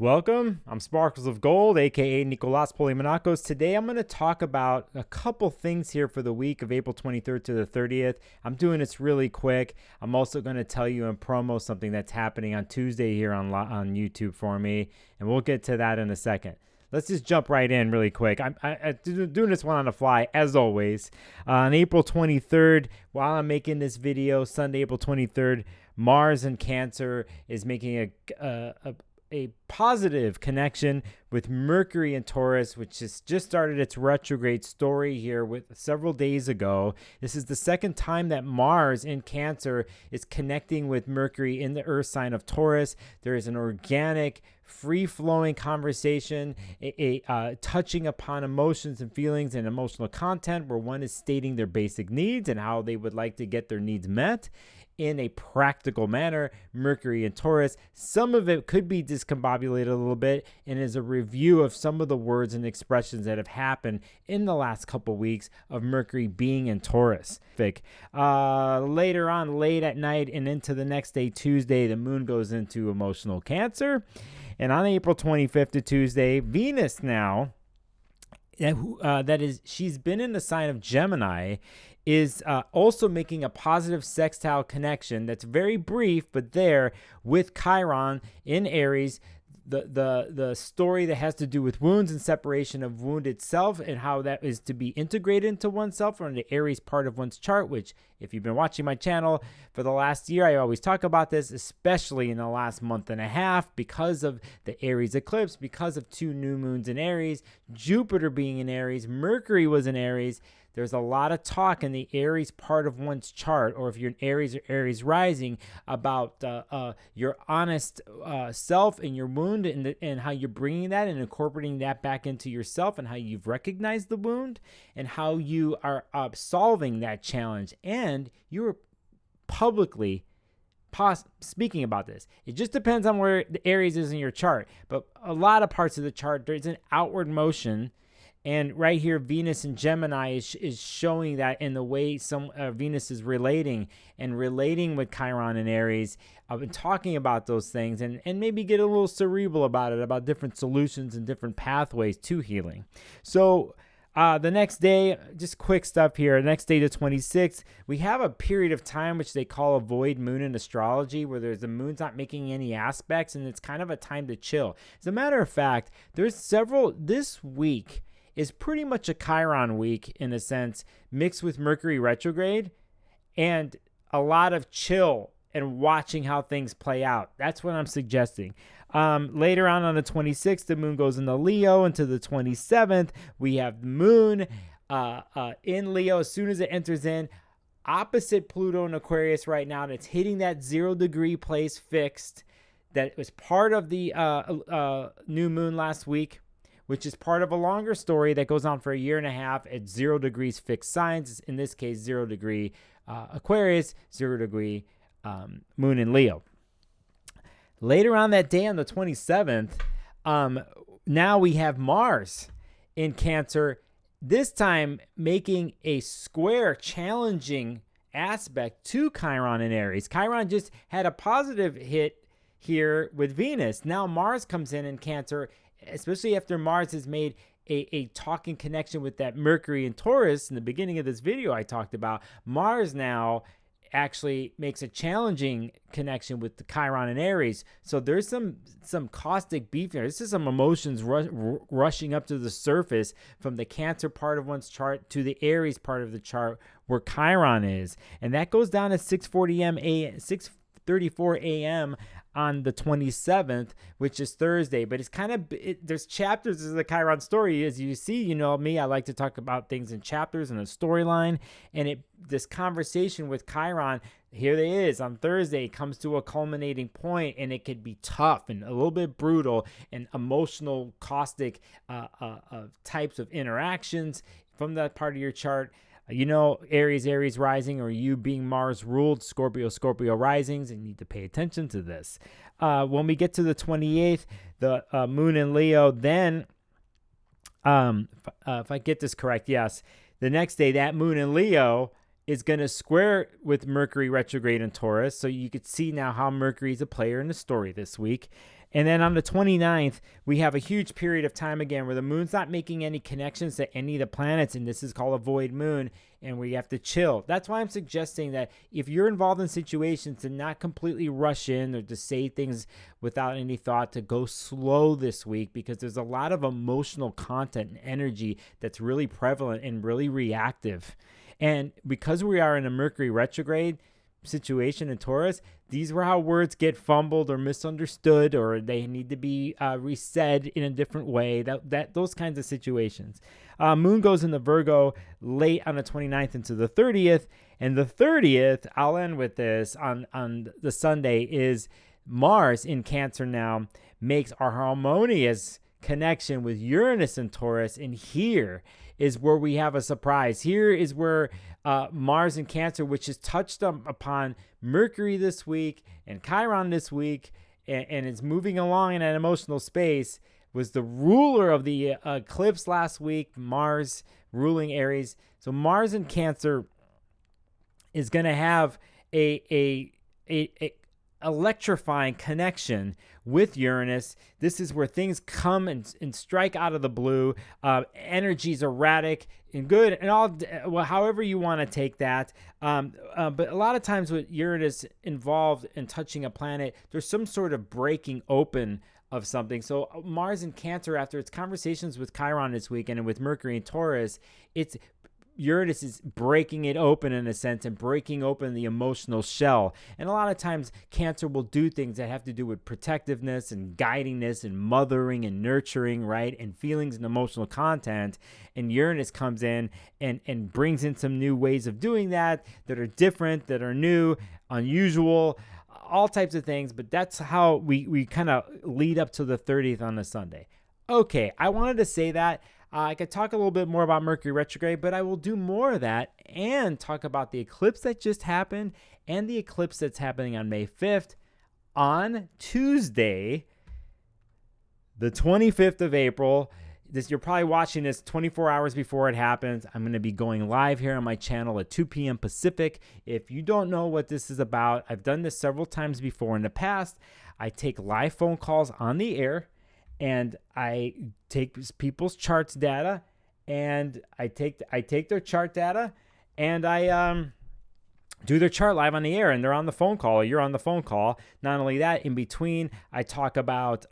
Welcome. I'm Sparkles of Gold, aka Nicolas Polymonakos. Today I'm going to talk about a couple things here for the week of April 23rd to the 30th. I'm doing this really quick. I'm also going to tell you and promo something that's happening on Tuesday here on YouTube for me, and we'll get to that in a second. Let's just jump right in really quick. I'm doing this one on the fly, as always. On April 23rd, while I'm making this video, Sunday, April 23rd, Mars in Cancer is making a positive connection with Mercury in Taurus, which has just started its retrograde story here with several days ago. This is the second time that Mars in Cancer is connecting with Mercury in the Earth sign of Taurus. There is an organic, free-flowing conversation, touching upon emotions and feelings and emotional content, where one is stating their basic needs and how they would like to get their needs met in a practical manner. Mercury and Taurus, some of it could be discombobulated a little bit, and is a review of some of the words and expressions that have happened in the last couple weeks of Mercury being in Taurus. Later on, late at night and into the next day, Tuesday, the moon goes into emotional Cancer. And on April 25th to Tuesday, Venus now, she's been in the sign of Gemini, is also making a positive sextile connection that's very brief, but there with Chiron in Aries, the story that has to do with wounds and separation of wound itself and how that is to be integrated into oneself or in the Aries part of one's chart, which if you've been watching my channel for the last year, I always talk about this, especially in the last month and a half because of the Aries eclipse, because of 2 new moons in Aries, Jupiter being in Aries, Mercury was in Aries. There's a lot of talk in the Aries part of one's chart, or if you're an Aries or Aries rising, about your honest self and your wound and how you're bringing that and incorporating that back into yourself, and how you've recognized the wound and how you are solving that challenge. And you're publicly speaking about this. It just depends on where the Aries is in your chart, but a lot of parts of the chart, there's an outward motion. And right here, Venus in Gemini is showing that in the way Venus is relating with Chiron in Aries. I've been talking about those things and maybe get a little cerebral about it, about different solutions and different pathways to healing. So the next day, just quick stuff here. Next day, the 26th, we have a period of time which they call a void moon in astrology, where the moon's not making any aspects, and it's kind of a time to chill. As a matter of fact, there's several this week is pretty much a Chiron week in a sense, mixed with Mercury retrograde and a lot of chill and watching how things play out. That's what I'm suggesting. Later on the 26th, the moon goes into Leo. Into the 27th, we have the moon in Leo. As soon as it enters in, opposite Pluto and Aquarius right now, and it's hitting that 0 degree place fixed that was part of the new moon last week, which is part of a longer story that goes on for a year and a half at 0 degrees fixed signs. In this case, 0 degree Aquarius, 0 degree moon in Leo. Later on that day on the 27th, now we have Mars in Cancer, this time making a square, challenging aspect to Chiron in Aries. Chiron just had a positive hit here with Venus. Now Mars comes in Cancer, especially after Mars has made a talking connection with that Mercury and Taurus. In the beginning of this video I talked about, Mars now actually makes a challenging connection with the Chiron and Aries. So there's some caustic beef there. This is some emotions rushing up to the surface from the Cancer part of one's chart to the Aries part of the chart where Chiron is. And that goes down at 6:34 a.m. on the 27th, which is Thursday. But it's kind of, there's chapters of the Chiron story. As you see, you know me, I like to talk about things in chapters and a storyline. And this conversation with Chiron, here it is on Thursday, comes to a culminating point, and it could be tough and a little bit brutal and emotional, caustic types of interactions from that part of your chart. You know, Aries rising, or you being Mars ruled, Scorpio risings, and you need to pay attention to this. When we get to the 28th, the moon in Leo, then, if I get this correct, yes, the next day, that moon in Leo is going to square with Mercury retrograde in Taurus. So you could see now how Mercury is a player in the story this week. And then on the 29th, we have a huge period of time again where the moon's not making any connections to any of the planets, and this is called a void moon, and we have to chill. That's why I'm suggesting that if you're involved in situations, to not completely rush in or to say things without any thought, to go slow this week, because there's a lot of emotional content and energy that's really prevalent and really reactive. And because we are in a Mercury retrograde situation in Taurus, these were how words get fumbled or misunderstood, or they need to be resaid in a different way. Those kinds of situations. Moon goes into Virgo late on the 29th into the 30th, and the 30th, I'll end with this, on the Sunday, is Mars in Cancer now makes our harmonious connection with Uranus and Taurus, and here is where we have a surprise. Here is where Mars in Cancer, which has touched upon Mercury this week and Chiron this week, and is moving along in an emotional space, was the ruler of the eclipse last week, Mars ruling Aries. So Mars in Cancer is going to have a electrifying connection with Uranus. This is where things come and strike out of the blue. Energy's erratic and good, and all, well, however you want to take that. But a lot of times with Uranus involved in touching a planet, there's some sort of breaking open of something. So Mars in Cancer, after its conversations with Chiron this weekend and with Mercury in Taurus, Uranus is breaking it open in a sense, and breaking open the emotional shell. And a lot of times Cancer will do things that have to do with protectiveness and guidingness and mothering and nurturing, right? And feelings and emotional content. And Uranus comes in and brings in some new ways of doing that are different, that are new, unusual, all types of things. But that's how we kind of lead up to the 30th on the Sunday. Okay, I wanted to say that. I could talk a little bit more about Mercury retrograde, but I will do more of that and talk about the eclipse that just happened and the eclipse that's happening on May 5th on Tuesday, the 25th of April. You're probably watching this 24 hours before it happens. I'm going to be going live here on my channel at 2 p.m. Pacific. If you don't know what this is about, I've done this several times before in the past. I take live phone calls on the air, and I take people's charts data, and I take their chart data, and I do their chart live on the air, and they're on the phone call, or you're on the phone call. Not only that, in between, I talk about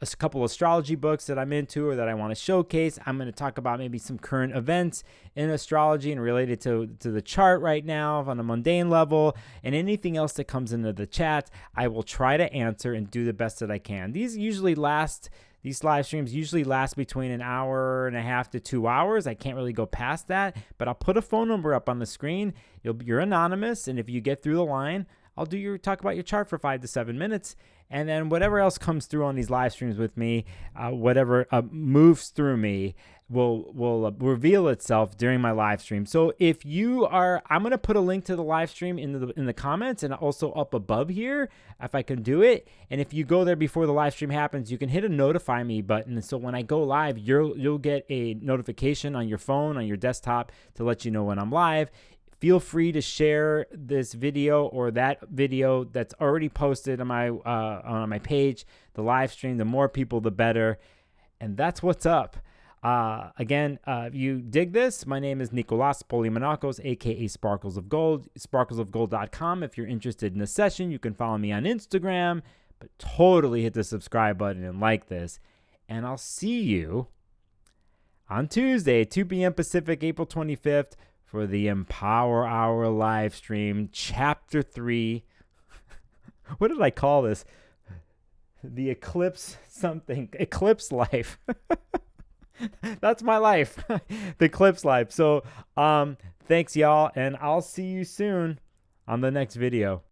a couple astrology books that I'm into or that I want to showcase. I'm going to talk about maybe some current events in astrology and related to the chart right now on a mundane level, and anything else that comes into the chat, I will try to answer and do the best that I can. These live streams usually last between an hour and a half to 2 hours. I can't really go past that, but I'll put a phone number up on the screen. You're anonymous, and if you get through the line, I'll talk about your chart for 5 to 7 minutes, and then whatever else comes through on these live streams with me, whatever moves through me, will reveal itself during my live stream. So if you are, I'm going to put a link to the live stream in the comments, and also up above here if I can do it. And if you go there before the live stream happens, you can hit a notify me button. So when I go live, you'll get a notification on your phone, on your desktop, to let you know when I'm live. Feel free to share this video or that video that's already posted on my page, the live stream. The more people, the better. And that's what's up. Again, if you dig this, my name is Nicolas Polymenakos, aka Sparkles of Gold, sparklesofgold.com. If you're interested in a session, you can follow me on Instagram, but totally hit the subscribe button and like this. And I'll see you on Tuesday, 2 p.m. Pacific, April 25th, for the Empower Hour live stream, Chapter 3. What did I call this? The Eclipse something. Eclipse life. That's my life. The Eclipse life. So thanks, y'all, and I'll see you soon on the next video.